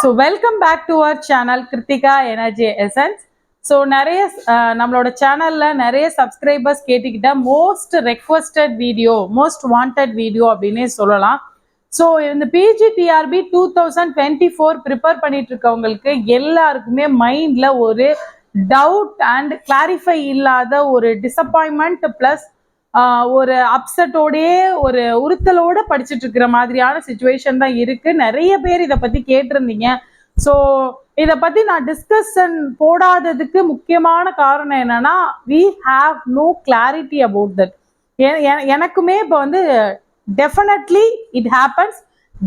So welcome back to our channel Kritika Energy Essence. So நிறைய நம்மளோட சேனல்ல நிறைய சப்ஸ்கிரைபர்ஸ் கேட்டுக்கிட்ட most requested video most wanted video அப்படின்னே சொல்லலாம். ஸோ இந்த PGTRB 2024 ப்ரிப்பேர் பண்ணிட்டு இருக்கவங்களுக்கு எல்லாருக்குமே மைண்ட்ல ஒரு டவுட் அண்ட் கிளாரிஃபை இல்லாத ஒரு டிசப்பாயின்மெண்ட் பிளஸ் ஒரு அப்செட்டோடயே ஒரு உறுத்தலோட படிச்சுட்டு இருக்கிற மாதிரியான சுச்சுவேஷன் தான் இருக்கு. நிறைய பேர் இதை பத்தி கேட்டிருந்தீங்க. ஸோ இதை பத்தி நான் டிஸ்கஷன் போடாததுக்கு முக்கியமான காரணம் என்னன்னா, we have no clarity about that. எனக்குமே இப்போ வந்து definitely it happens,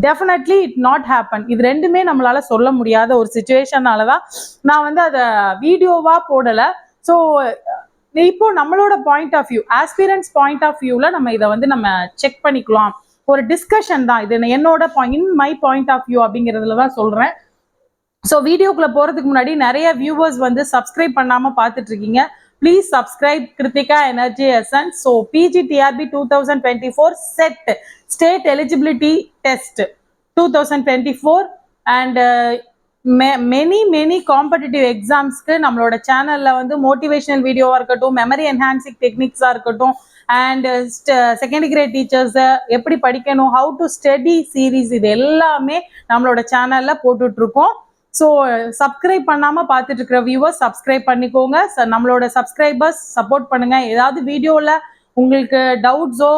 definitely it not happen, இது ரெண்டுமே நம்மளால சொல்ல முடியாத ஒரு சுச்சுவேஷனால தான் நான் வந்து அதை வீடியோவா போடலை. ஸோ இப்போ நம்மளோட point of view, aspirants point of வியூல நம்ம இதை வந்து நம்ம செக் பண்ணிக்கலாம். ஒரு டிஸ்கஷன் தான் இது, என்னோட in my point of view அப்படிங்கிறதுல தான் சொல்றேன். ஸோ வீடியோக்குள்ள போறதுக்கு முன்னாடி நிறைய வியூவர்ஸ் வந்து சப்ஸ்கிரைப் பண்ணாம பார்த்துட்டு இருக்கீங்க. Please subscribe Krithika energy essence. So PGTRB 2024 set state eligibility test 2024 and many competitive எக்ஸாம்ஸ்க்கு நம்மளோட சேனல்ல வந்து மோட்டிவேஷனல் வீடியோவா இருக்கட்டும், மெமரி என்ஹான்சிங் டெக்னிக்ஸா இருக்கட்டும், அண்ட் செகண்ட் கிரேட் டீச்சர்ஸ் எப்படி படிக்கணும், ஹவு டு ஸ்டடி சீரீஸ், இது எல்லாமே நம்மளோட சேனல்ல போட்டுட்டு இருக்கோம். ஸோ சப்ஸ்கிரைப் பண்ணாம பார்த்துட்டு இருக்கிற வியூவர்ஸ் சப்ஸ்கிரைப் பண்ணிக்கோங்க. நம்மளோட சப்ஸ்கிரைபர்ஸ் சப்போர்ட் பண்ணுங்க. ஏதாவது வீடியோல உங்களுக்கு டவுட்ஸோ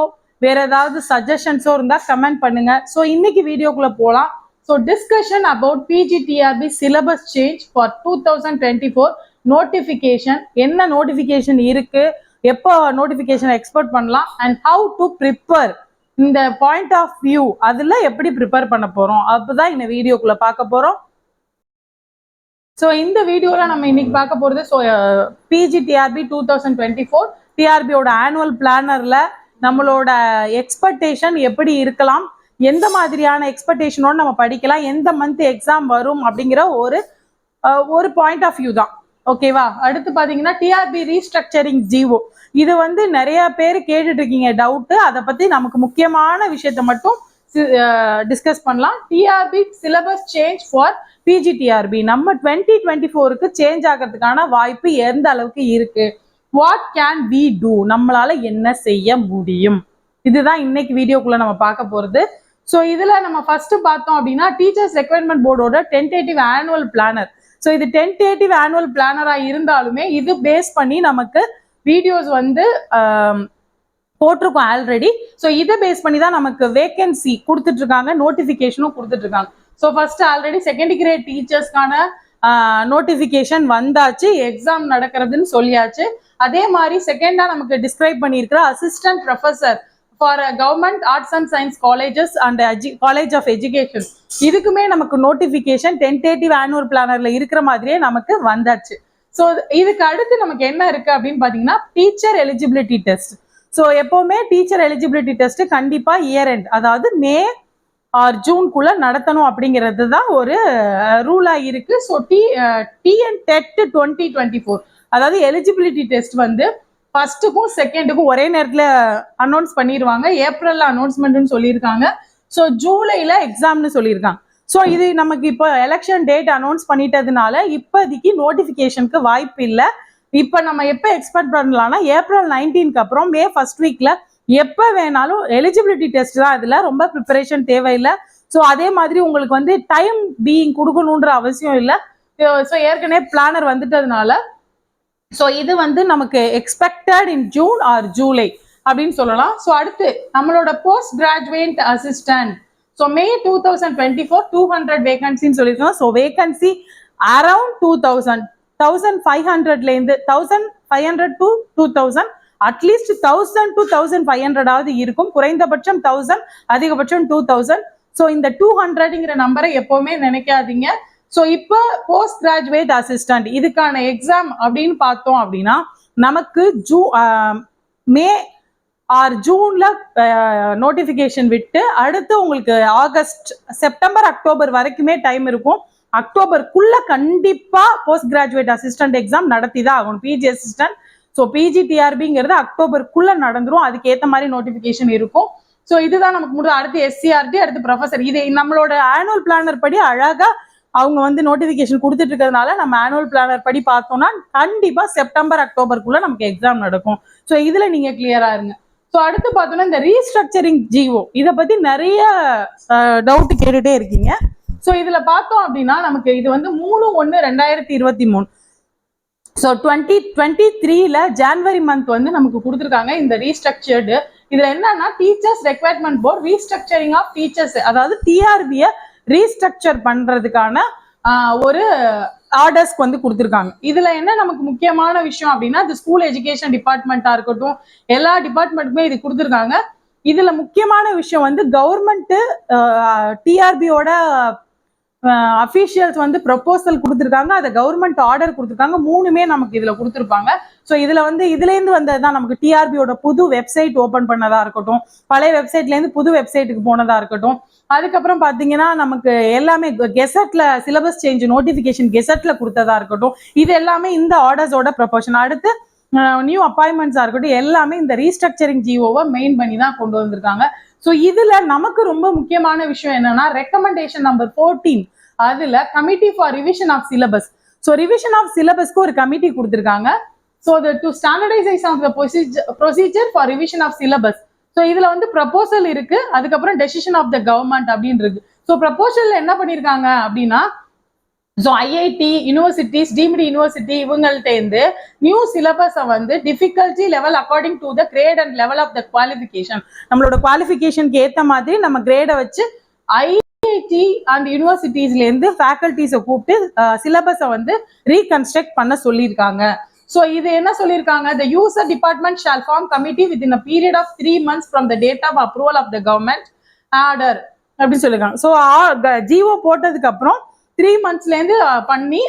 வேற ஏதாவது சஜஷன்ஸோ இருந்தா கமெண்ட் பண்ணுங்க. ஸோ இன்னைக்கு வீடியோக்குள்ள போகலாம். So discussion about PGTRB syllabus change for 2024 notification. என்ன நோட்டிஃபிகேஷன் இருக்கு, எப்போ நோட்டிஃபிகேஷன் எக்ஸ்பெக்ட் பண்ணலாம், அண்ட் ஹவு டு ப்ரிப்பேர், இந்த பாயிண்ட் ஆஃப் வியூ அதில் எப்படி ப்ரிப்பேர் பண்ண போகிறோம் அப்போதான் இந்த வீடியோக்குள்ள பார்க்க போகிறோம். ஸோ இந்த வீடியோவில் நம்ம இன்னைக்கு பார்க்க போகிறது PGTRB 2024 டிஆர்பியோட ஆனுவல் பிளானரில் நம்மளோட எக்ஸ்பெக்டேஷன் எப்படி இருக்கலாம், எந்த மாதிரியான எக்ஸ்பெக்டேஷனோட நம்ம படிக்கலாம், எந்த மந்த் எக்ஸாம் வரும் அப்படிங்கிற ஒரு பாயிண்ட் ஆஃப் வியூ தான். ஓகேவா? அடுத்து பாத்தீங்கன்னா டிஆர்பி ரீஸ்ட்ரக்சரிங் ஜிஓ, இது வந்து நிறைய பேர் கேட்டுட்டு இருக்கீங்க டவுட். அதை பத்தி நமக்கு முக்கியமான விஷயத்த மட்டும் டிஸ்கஸ் பண்ணலாம். TRB syllabus change for PGTRB நம்ம 2024க்கு சேஞ்ச் ஆகிறதுக்கான வாய்ப்பு எந்த அளவுக்கு இருக்கு, வாட் கேன் வி டூ, நம்மளால என்ன செய்ய முடியும், இதுதான் இன்னைக்கு வீடியோக்குள்ள நம்ம பார்க்க போறது. ஸோ இதுல நம்ம ஃபர்ஸ்ட் பார்த்தோம் அப்படின்னா டீச்சர்ஸ் ரெக்யர்மெண்ட் போர்டோட டென்டேட்டிவ் ஆனுவல் பிளானர். ஸோ இது டென்டேட்டிவ் ஆனுவல் பிளானரா இருந்தாலுமே இது பேஸ் பண்ணி நமக்கு வீடியோஸ் வந்து போட்டிருக்கோம் ஆல்ரெடி. ஸோ இதை பேஸ் பண்ணி தான் நமக்கு வேகன்சி கொடுத்துட்டு இருக்காங்க, நோட்டிஃபிகேஷனும் கொடுத்துட்டு இருக்காங்க. So first already second grade டீச்சர்ஸ்க்கான நோட்டிஃபிகேஷன் வந்தாச்சு, எக்ஸாம் நடக்கிறதுன்னு சொல்லியாச்சு. அதே மாதிரி செகண்டா நமக்கு டிஸ்கிரைப் பண்ணியிருக்கிற assistant professor for government arts and science colleges and college of education, இதுக்குமே நமக்கு நோட்டிஃபிகேஷன் டென்டேட்டிவ் ஆனுவல் பிளானர்ல இருக்கிற மாதிரியே நமக்கு வந்தாச்சு. ஸோ இதுக்கு அடுத்து நமக்கு என்ன இருக்கு அப்படின்னு பாத்தீங்கன்னா டீச்சர் எலிஜிபிலிட்டி டெஸ்ட். ஸோ எப்பவுமே டீச்சர் எலிஜிபிலிட்டி டெஸ்ட் கண்டிப்பா இயர் எண்ட், அதாவது மே ஆர் ஜூன்குள்ள நடத்தணும் அப்படிங்கிறது தான் ஒரு ரூலா இருக்கு. ஸோ TN TET 2024, அதாவது எலிஜிபிலிட்டி டெஸ்ட் வந்து ஃபர்ஸ்ட்டுக்கும் செகண்டுக்கும் ஒரே நேரத்தில் அனௌன்ஸ் பண்ணிடுவாங்க. ஏப்ரல்ல அனௌன்ஸ்மெண்ட்னு சொல்லியிருக்காங்க. ஸோ ஜூலைல எக்ஸாம்னு சொல்லியிருக்காங்க. ஸோ இது நமக்கு இப்போ எலெக்ஷன் டேட் அனௌன்ஸ் பண்ணிட்டதுனால இப்போதைக்கு நோட்டிஃபிகேஷனுக்கு வாய்ப்பு இல்லை. இப்போ நம்ம எப்போ எக்ஸ்பெக்ட் பண்ணலாம்னா ஏப்ரல் 19க்கு அப்புறம் மே ஃபர்ஸ்ட் வீக்ல எப்போ வேணாலும் எலிஜிபிலிட்டி டெஸ்ட் தான். இதில் ரொம்ப ப்ரிப்பரேஷன் தேவையில்லை. ஸோ அதே மாதிரி உங்களுக்கு வந்து டைம் பீயிங் கொடுக்கணுன்ற அவசியம் இல்லை. ஸோ ஏற்கனவே பிளானர் வந்துட்டதுனால ஸோ இது வந்து நமக்கு expected in June or July அப்படின்னு சொல்லலாம். ஸோ அடுத்து நம்மளோட post graduate assistant, so May 2024 200 வேகன்சின்னு சொல்லியிருக்கோம். ஸோ வேகன்சி அரௌண்ட் 1500லேருந்து 1500 to 2000, அட்லீஸ்ட் 1000 to 1500 இருக்கும். குறைந்தபட்சம் 1000, அதிகபட்சம் 2000. ஸோ இந்த 200ங்கிற நம்பரை எப்பவுமே நினைக்காதீங்க. ஸோ இப்போ போஸ்ட் கிராஜுவேட் அசிஸ்டன்ட் இதுக்கான எக்ஸாம் அப்படின்னு பார்த்தோம் அப்படின்னா நமக்கு மே ஆர் ஜூன்ல நோட்டிஃபிகேஷன் விட்டு அடுத்து உங்களுக்கு ஆகஸ்ட் செப்டம்பர் அக்டோபர் வரைக்குமே டைம் இருக்கும். அக்டோபருக்குள்ள கண்டிப்பா போஸ்ட் கிராஜுவேட் அசிஸ்டன்ட் எக்ஸாம் நடத்தி தான் ஆகணும், பிஜி அசிஸ்டன்ட். ஸோ PGTRBங்கிறது அக்டோபருக்குள்ள நடந்துரும், அதுக்கு ஏற்ற மாதிரி நோட்டிஃபிகேஷன் இருக்கும். ஸோ இதுதான் நமக்கு அடுத்து SCRT, அடுத்து ப்ரொஃபசர். இது நம்மளோட ஆனுவல் பிளானர் படி அழகா அவங்க வந்து நோட்டிஃபிகேஷன் கொடுத்துட்டு இருக்கிறதுனால நம்ம ஆனுவல் பிளானர் படி பார்த்தோம்னா கண்டிப்பா செப்டம்பர் அக்டோபருக்குள்ள நமக்கு எக்ஸாம் நடக்கும். ஸோ இதுல நீங்க கிளியரா இருங்க. ஸோ அடுத்து பார்த்தோம்னா இந்த ரீஸ்ட்ரக்சரிங் ஜிஓ இதை பத்தி நிறைய டவுட் கேட்டுட்டே இருக்கீங்க. ஸோ இதுல பார்த்தோம் அப்படின்னா நமக்கு இது வந்து 3/1/2023. ஸோ 2023ல ஜான்வரி மந்த் வந்து நமக்கு கொடுத்துருக்காங்க இந்த ரீஸ்ட்ரக்சர்டு. இதுல என்னன்னா teachers requirement board restructuring of teachers, அதாவது டிஆர்பியை ரீஸ்ட்ரக்சர் பண்றதுக்கான ஒரு ஆர்டர்ஸ்க்கு வந்து கொடுத்துருக்காங்க. இதுல என்ன நமக்கு முக்கியமான விஷயம் அப்படின்னா இது ஸ்கூல் எஜுகேஷன் டிபார்ட்மெண்ட்டா இருக்கட்டும், எல்லா டிபார்ட்மெண்ட்டுமே இது கொடுத்துருக்காங்க. இதுல முக்கியமான விஷயம் வந்து கவர்மெண்ட் டிஆர்பியோட அஃபீஷியல்ஸ் வந்து ப்ரொபோசல் கொடுத்துருக்காங்க, அதை கவர்மெண்ட் ஆர்டர் கொடுத்துருக்காங்க. மூணுமே நமக்கு இதுல கொடுத்துருப்பாங்க. ஸோ இதுல வந்து இதுலேருந்து வந்ததுதான் நமக்கு டிஆர்பியோட புது வெப்சைட் ஓப்பன் பண்ணதா இருக்கட்டும், பழைய வெப்சைட்லேருந்து புது வெப்சைட்டுக்கு போனதா இருக்கட்டும். அதுக்கப்புறம் பார்த்தீங்கன்னா நமக்கு எல்லாமே கெசட்ல சிலபஸ் சேஞ்ச் நோட்டிஃபிகேஷன் கெசட்ல கொடுத்ததா இருக்கட்டும், இது எல்லாமே இந்த ஆர்டர்ஸோட ப்ரொபோஷன். அடுத்து நியூ அப்பாயின்மெண்ட்ஸா இருக்கட்டும், எல்லாமே இந்த ரீஸ்ட்ரக்சரிங் ஜிஓவை மெயின் பண்ணி தான் கொண்டு வந்திருக்காங்க. ஸோ இதுல நமக்கு ரொம்ப முக்கியமான விஷயம் என்னன்னா ரெக்கமெண்டேஷன் நம்பர் 14, அதுல committee for revision of syllabus. So revision of சிலபஸ்க்கு ஒரு கமிட்டி கொடுத்துருக்காங்க. So to standardisation of the procedure for revision of syllabus. So இதுல வந்து ப்ரப்போசல் இருக்கு, அதுக்கப்புறம் டெசிஷன் ஆஃப் த கவர்மெண்ட் அப்படின்னு இருக்கு. ஸோ ப்ரப்போசல்ல என்ன பண்ணிருக்காங்க அப்படின்னா so IIT universities deemed university இவங்கள்ட்ட இருந்து நியூ சிலபஸை வந்து difficulty level according to the grade and level of the qualification, நம்மளோட குவாலிஃபிகேஷனுக்கு ஏற்ற மாதிரி நம்ம கிரேடை வச்சு ஐஐடி அண்ட் யூனிவர்சிட்டிஸ்ல இருந்து ஃபேக்கல்டிஸை கூப்பிட்டு சிலபஸை வந்து ரீகன்ஸ்ட்ரக்ட் பண்ண சொல்லியிருக்காங்க. ஸோ இது என்ன சொல்லியிருக்காங்க, the user department shall form committee within a period of 3 months from the date of approval of the government order அப்படின்னு சொல்லியிருக்காங்க. ஸோ ஜிஓ போட்டதுக்கு அப்புறம் 3 monthsலேருந்து பண்ணி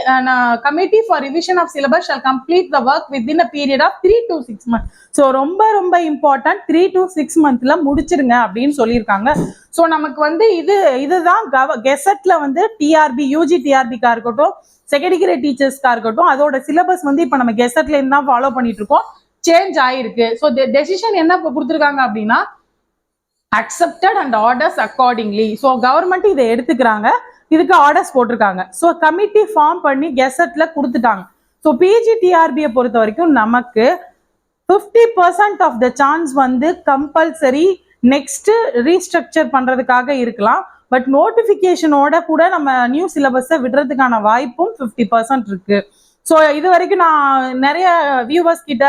committee for revision of syllabus shall complete the work within a period of 3 to 6 months. So ரொம்ப ரொம்ப important, 3 to 6 monthsல முடிச்சிருங்க அப்படின்னு சொல்லியிருக்காங்க. ஸோ நமக்கு வந்து இதுதான் கெசட்ல வந்து டிஆர்பி யூஜி டிஆர்பிக்கா இருக்கட்டும், செகண்டரி கிரேட் டீச்சர்ஸ்க்கா இருக்கட்டும், அதோட சிலபஸ் வந்து இப்போ நம்ம கெசட்ல இருந்து தான் ஃபாலோ பண்ணிட்டு இருக்கோம், சேஞ்ச் ஆயிருக்கு. ஸோ டெசிஷன் என்ன கொடுத்துருக்காங்க அப்படின்னா accepted and orders accordingly. So government இதை எடுத்துக்கிறாங்க, இதுக்கு ஆர்டர்ஸ் போட்டிருக்காங்க. ஸோ கமிட்டி ஃபார்ம் பண்ணி கெசட்ல கொடுத்துட்டாங்க. ஸோ பிஜிடிஆர்பியை பொறுத்த வரைக்கும் நமக்கு 50% ஆஃப் த சான்ஸ் வந்து கம்பல்சரி நெக்ஸ்ட் ரீஸ்ட்ரக்சர் பண்றதுக்காக இருக்கலாம். பட் நோட்டிஃபிகேஷனோட கூட நம்ம நியூ சிலபஸை விடுறதுக்கான வாய்ப்பும் 50% இருக்கு. ஸோ இது வரைக்கும் நான் நிறைய வியூவர்ஸ் கிட்ட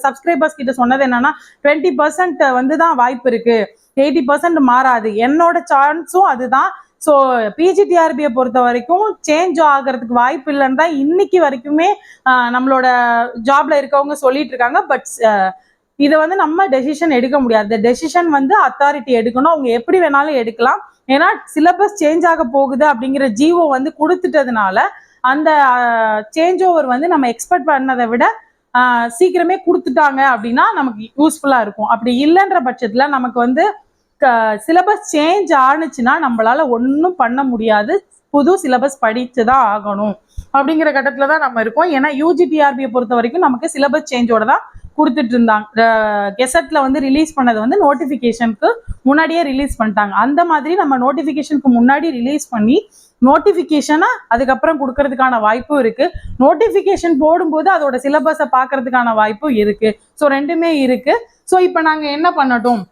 சப்ஸ்கிரைபர்ஸ் கிட்ட சொன்னது என்னன்னா 20% வந்து தான் வாய்ப்பு இருக்கு, 80% மாறாது. என்னோட சான்ஸும் அதுதான். ஸோ பிஜிடிஆர்பியை பொறுத்த வரைக்கும் சேஞ்ச் ஆகிறதுக்கு வாய்ப்பு இல்லைன்னு தான் இன்னைக்கு வரைக்குமே நம்மளோட ஜாப்ல இருக்கவங்க சொல்லிட்டு இருக்காங்க. பட் இதை வந்து நம்ம டெசிஷன் எடுக்க முடியாது. டெசிஷன் வந்து அத்தாரிட்டி எடுக்கணும், அவங்க எப்படி வேணாலும் எடுக்கலாம். ஏன்னா சிலபஸ் சேஞ்ச் ஆக போகுது அப்படிங்கிற ஜிஓ வந்து கொடுத்துட்டதுனால அந்த சேஞ்ச் ஓவர் வந்து நம்ம எக்ஸ்பெக்ட் பண்ணதை விட சீக்கிரமே கொடுத்துட்டாங்க அப்படின்னா நமக்கு யூஸ்ஃபுல்லா இருக்கும். அப்படி இல்லைன்ற பட்சத்துல நமக்கு வந்து சிலபஸ் சேஞ்ச் ஆனிச்சுன்னா நம்மளால ஒன்றும் பண்ண முடியாது, புது சிலபஸ் படிச்சுதான் ஆகணும் அப்படிங்கிற கட்டத்துல தான் நம்ம இருக்கோம். ஏன்னா யூஜிடிஆர்பியை பொறுத்த வரைக்கும் நமக்கு சிலபஸ் சேஞ்சோட தான் கொடுத்துட்டு இருந்தாங்க. கெசட்ல வந்து ரிலீஸ் பண்ணது வந்து நோட்டிஃபிகேஷனுக்கு முன்னாடியே ரிலீஸ் பண்ணிட்டாங்க. அந்த மாதிரி நம்ம நோட்டிஃபிகேஷனுக்கு முன்னாடி ரிலீஸ் பண்ணி நோட்டிஃபிகேஷனை அதுக்கப்புறம் கொடுக்கறதுக்கான வாய்ப்பும் இருக்கு. நோட்டிஃபிகேஷன் போடும்போது அதோட சிலபஸை பார்க்கறதுக்கான வாய்ப்பும் இருக்கு. ஸோ ரெண்டுமே இருக்கு. ஸோ இப்போ நாங்கள் என்ன பண்ணட்டும்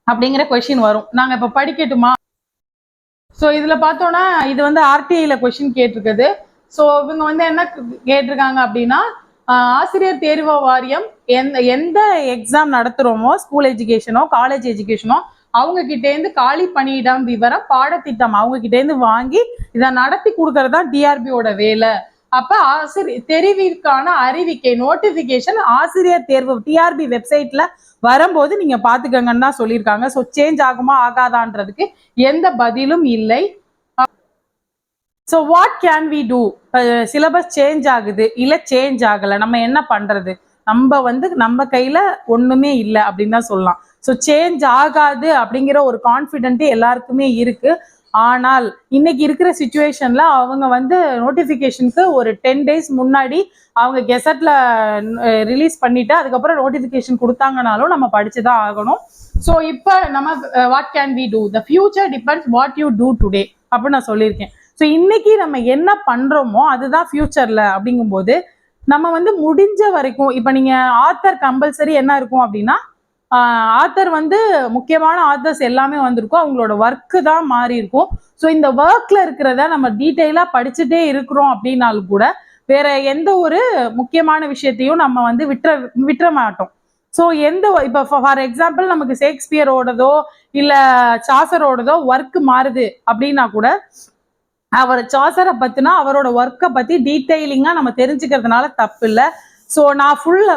அப்படிங்கிற கொஸ்டின் வரும், நாங்கள் இப்போ படிக்கட்டுமா? ஸோ இதில் பார்த்தோன்னா இது வந்து ஆர்டிஐல கொஸ்டின் கேட்டிருக்குது. ஸோ இவங்க வந்து என்ன கேட்டிருக்காங்க அப்படின்னா ஆசிரியர் தேர்வு வாரியம் எந்த எக்ஸாம் நடத்துகிறோமோ ஸ்கூல் எஜுகேஷனோ காலேஜ் எஜுகேஷனோ அவங்க கிட்டேருந்து காலி பணியிடம் விவரம் பாடத்திட்டம் அவங்க கிட்டேருந்து வாங்கி இதை நடத்தி கொடுக்கறது தான் டிஆர்பியோட வேலை. அப்ப ஆசிரியர் தெரிவிற்கான அறிவிக்கை நோட்டிபிகேஷன் ஆசிரியர் தேர்வு டிஆர்பி வெப்சைட்ல வரும்போது நீங்க பாத்துக்கங்கன்னு தான் சொல்லியிருக்காங்க. ஸோ சேஞ்ச் ஆகுமா ஆகாதான்றதுக்கு எந்த பதிலும் இல்லை. So what can we do? Syllabus change ஆகுது இல்லை சேஞ்ச் ஆகலை, நம்ம என்ன பண்றது? நம்ம கையில ஒண்ணுமே இல்லை அப்படின்னு தான் சொல்லலாம். ஸோ சேஞ்ச் ஆகாது அப்படிங்கிற ஒரு கான்ஃபிடென்ட் எல்லாருக்குமே இருக்கு. ஆனால் இன்னைக்கு இருக்கிற சுச்சுவேஷன்ல அவங்க வந்து நோட்டிஃபிகேஷனுக்கு ஒரு 10 days முன்னாடி அவங்க கெசட்ல ரிலீஸ் பண்ணிட்டு அதுக்கப்புறம் நோட்டிஃபிகேஷன் கொடுத்தாங்கனாலும் நம்ம படிச்சுதான் ஆகணும். ஸோ இப்போ நம்ம what can we do? The future depends what you do today அப்படின்னு நான் சொல்லியிருக்கேன். ஸோ இன்னைக்கு நம்ம என்ன பண்றோமோ அதுதான் ஃபியூச்சர்ல அப்படிங்கும்போது நம்ம வந்து முடிஞ்ச வரைக்கும் இப்போ நீங்க ஆத்தர் கம்பல்சரி என்ன இருக்கும் அப்படின்னா ஆத்தர் வந்து முக்கியமான ஆத்தர்ஸ் எல்லாமே வந்திருக்கும், அவங்களோட ஒர்க்கு தான் மாறி இருக்கும். ஸோ இந்த ஒர்க்ல இருக்கிறத நம்ம டீட்டெயிலா படிச்சுட்டே இருக்கிறோம் அப்படின்னாலும் கூட வேற எந்த ஒரு முக்கியமான விஷயத்தையும் நம்ம வந்து விட்டுற மாட்டோம். ஸோ இப்போ ஃபார் எக்ஸாம்பிள் நமக்கு ஷேக்ஸ்பியரோடதோ இல்ல சாசரோடதோ ஒர்க் மாறுது அப்படின்னா கூட அவர் சாசரை பத்தினா அவரோட ஒர்க்கை பத்தி டீட்டெயிலிங்கா நம்ம தெரிஞ்சுக்கிறதுனால தப்பு இல்லை. ஸோ நான் ஃபுல்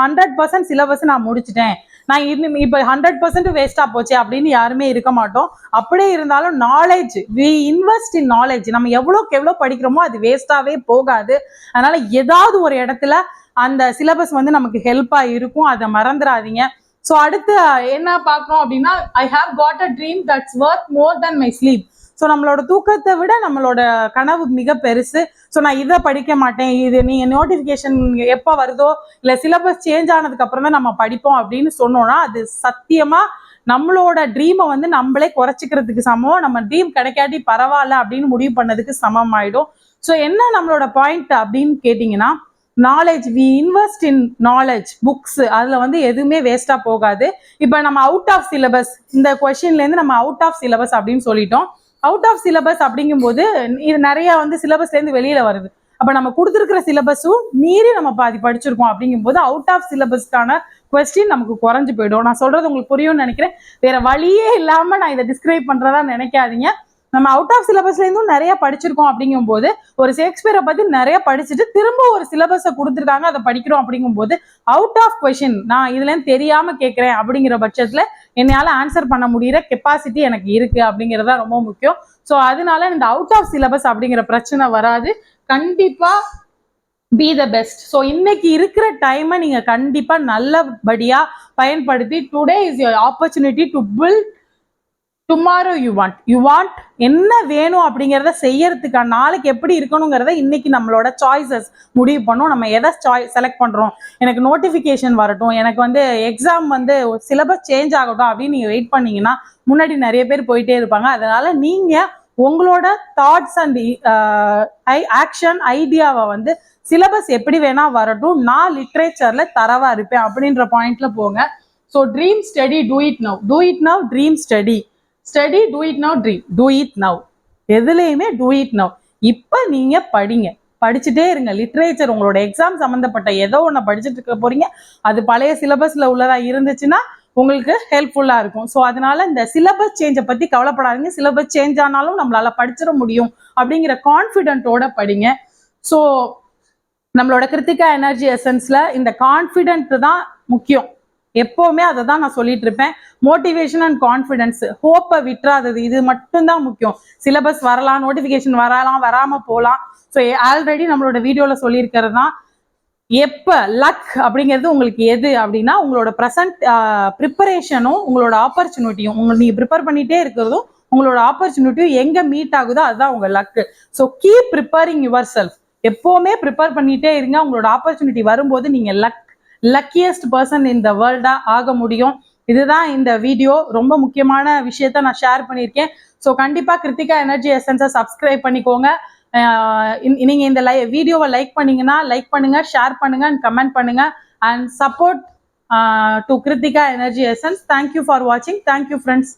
100% சிலபஸ் நான் முடிச்சிட்டேன், நான் இன்னும் இப்போ 100% வேஸ்டா போச்சு அப்படின்னு யாருமே இருக்க மாட்டோம். அப்படியே இருந்தாலும் knowledge, we invest in knowledge, நம்ம எவ்வளோக்கு எவ்வளோ படிக்கிறோமோ அது வேஸ்டாவே போகாது. அதனால ஏதாவது ஒரு இடத்துல அந்த சிலபஸ் வந்து நமக்கு ஹெல்ப்பா இருக்கும், அதை மறந்துடாதீங்க. ஸோ அடுத்து என்ன பார்க்கணும் அப்படின்னா, I have got a dream that's worth more then my sleep. So நம்மளோட தூக்கத்தை விட நம்மளோட கனவு மிக பெருசு. ஸோ நான் இதை படிக்க மாட்டேன், இது நீங்கள் நோட்டிஃபிகேஷன் எப்போ வருதோ இல்லை சிலபஸ் சேஞ்ச் ஆனதுக்கு அப்புறம் தான் நம்ம படிப்போம் அப்படின்னு சொன்னோம்னா அது சத்தியமா நம்மளோட ட்ரீமை வந்து நம்மளே குறைச்சிக்கிறதுக்கு சமம், நம்ம ட்ரீம் கிடைக்காட்டி பரவாயில்ல அப்படின்னு முடிவு பண்ணதுக்கு சமம் ஆயிடும். ஸோ என்ன நம்மளோட பாயிண்ட் அப்படின்னு கேட்டிங்கன்னா, knowledge, we invest in knowledge, books, அதில் வந்து எதுவுமே வேஸ்ட்டாக போகாது. இப்போ நம்ம அவுட் ஆஃப் சிலபஸ், இந்த கொஷின்லேருந்து நம்ம அவுட் ஆஃப் சிலபஸ் அப்படின்னு சொல்லிட்டோம். அவுட் ஆஃப் சிலபஸ் அப்படிங்கும்போது இது நிறைய வந்து சிலபஸ்லேருந்து வெளியில வருது. அப்போ நம்ம கொடுத்துருக்கிற சிலபஸும் மீறி நம்ம பாதி படிச்சிருக்கோம் அப்படிங்கும்போது அவுட் ஆஃப் சிலபஸ்க்கான கொஸ்டின் நமக்கு குறைஞ்சு போயிடும். நான் சொல்றது உங்களுக்கு புரியும்னு நினைக்கிறேன். வேற வழியே இல்லாமல் நான் இதை டிஸ்கிரைப் பண்றதா நினைக்காதீங்க. நம்ம அவுட் ஆஃப் சிலபஸ்லேருந்தும் நிறைய படிச்சிருக்கோம் அப்படிங்கும்போது ஒரு ஷேக்ஸ்பியரை பத்தி நிறைய படிச்சுட்டு திரும்ப ஒரு சிலபஸை கொடுத்துருக்காங்க, அதை படிக்கிறோம் அப்படிங்கும்போது அவுட் ஆஃப் கொஷின் நான் இதுலேருந்து தெரியாம கேட்குறேன் அப்படிங்கிற பட்சத்துல என்னால் ஆன்சர் பண்ண முடிகிற கெப்பாசிட்டி எனக்கு இருக்கு அப்படிங்கிறதா ரொம்ப முக்கியம். ஸோ அதனால இந்த அவுட் ஆஃப் சிலபஸ் அப்படிங்கிற பிரச்சனை வராது. கண்டிப்பா பி த பெஸ்ட். ஸோ இன்னைக்கு இருக்கிற டைமை நீங்க கண்டிப்பா நல்லபடியா பயன்படுத்தி, today is your opportunity to build tomorrow you want என்ன வேணும் அப்படிங்கிறத செய்யறதுக்கான நாளைக்கு எப்படி இருக்கணுங்கிறத இன்னைக்கு நம்மளோட சாய்ஸஸ் முடிவு பண்ணும். நம்ம எதை செலக்ட் பண்றோம், எனக்கு நோட்டிஃபிகேஷன் வரட்டும், எனக்கு வந்து எக்ஸாம் வந்து சிலபஸ் சேஞ்ச் ஆகட்டும் அப்படின்னு நீங்க வெயிட் பண்ணீங்கன்னா முன்னாடி நிறைய பேர் போயிட்டே இருப்பாங்க. அதனால நீங்க உங்களோட தாட்ஸ் அண்ட் ஆக்ஷன் ஐடியாவை வந்து சிலபஸ் எப்படி வேணா வரட்டும், நான் லிட்ரேச்சர்ல தரவா இருப்பேன் அப்படின்ற பாயிண்ட்ல போங்க. So dream study, do it now, do it now, dream study, study, do it now, dream, do it now, எதுலையுமே டூ இட் நவ். இப்போ நீங்க படிங்க, படிச்சுட்டே இருங்க. லிட்ரேச்சர் உங்களோட எக்ஸாம் சம்மந்தப்பட்ட ஏதோ ஒன்று படிச்சுட்டு இருக்க போறீங்க, அது பழைய சிலபஸ்ல உள்ளதா இருந்துச்சுன்னா உங்களுக்கு ஹெல்ப்ஃபுல்லா இருக்கும். ஸோ அதனால இந்த சிலபஸ் சேஞ்சை பத்தி கவலைப்படாதீங்க. சிலபஸ் சேஞ்ச் ஆனாலும் நம்மளால படிச்சிட முடியும் அப்படிங்கிற கான்ஃபிடென்ட்டோட படிங்க. ஸோ நம்மளோட கிருத்திகா எனர்ஜி எசன்ஸ்ல இந்த கான்ஃபிடென்ட் தான் முக்கியம். எப்பவுமே அதை தான் நான் சொல்லிட்டு இருப்பேன். மோட்டிவேஷன் அண்ட் கான்ஃபிடன்ஸ், ஹோப்பை விட்டுறாதது, இது மட்டும்தான் முக்கியம். சிலபஸ் வரலாம், நோட்டிஃபிகேஷன் வரலாம், வராம போகலாம். ஸோ ஆல்ரெடி நம்மளோட வீடியோல சொல்லியிருக்கிறது தான். எப்போ லக் அப்படிங்கிறது உங்களுக்கு எது அப்படின்னா, உங்களோட ப்ரெசன்ட் ப்ரிப்பரேஷனும் உங்களோட ஆப்பர்ச்சுனிட்டியும், நீங்கள் ப்ரிப்பேர் பண்ணிகிட்டே இருக்கிறதும் உங்களோட ஆப்பர்ச்சுனிட்டியும் எங்கே மீட் ஆகுதோ அதுதான் உங்கள் luck. So keep preparing your self. எப்போவுமே ப்ரிப்பேர் பண்ணிகிட்டே இருங்க. உங்களோட ஆப்பர்ச்சுனிட்டி வரும்போது நீங்கள் லக்கியஸ்ட் பர்சன் இந்த வேர்ல்டா ஆக முடியும். இதுதான் இந்த வீடியோ. ரொம்ப முக்கியமான விஷயத்த நான் ஷேர் பண்ணியிருக்கேன். ஸோ கண்டிப்பாக கிருத்திகா எனர்ஜி எசன்ஸை சப்ஸ்கிரைப் பண்ணிக்கோங்க. நீங்க இந்த வீடியோவை லைக் பண்ணீங்கன்னா லைக் பண்ணுங்க, ஷேர் பண்ணுங்க அண்ட் கமெண்ட் பண்ணுங்க and support to Krithika energy essence. Thank you for வாட்சிங். Thank you friends.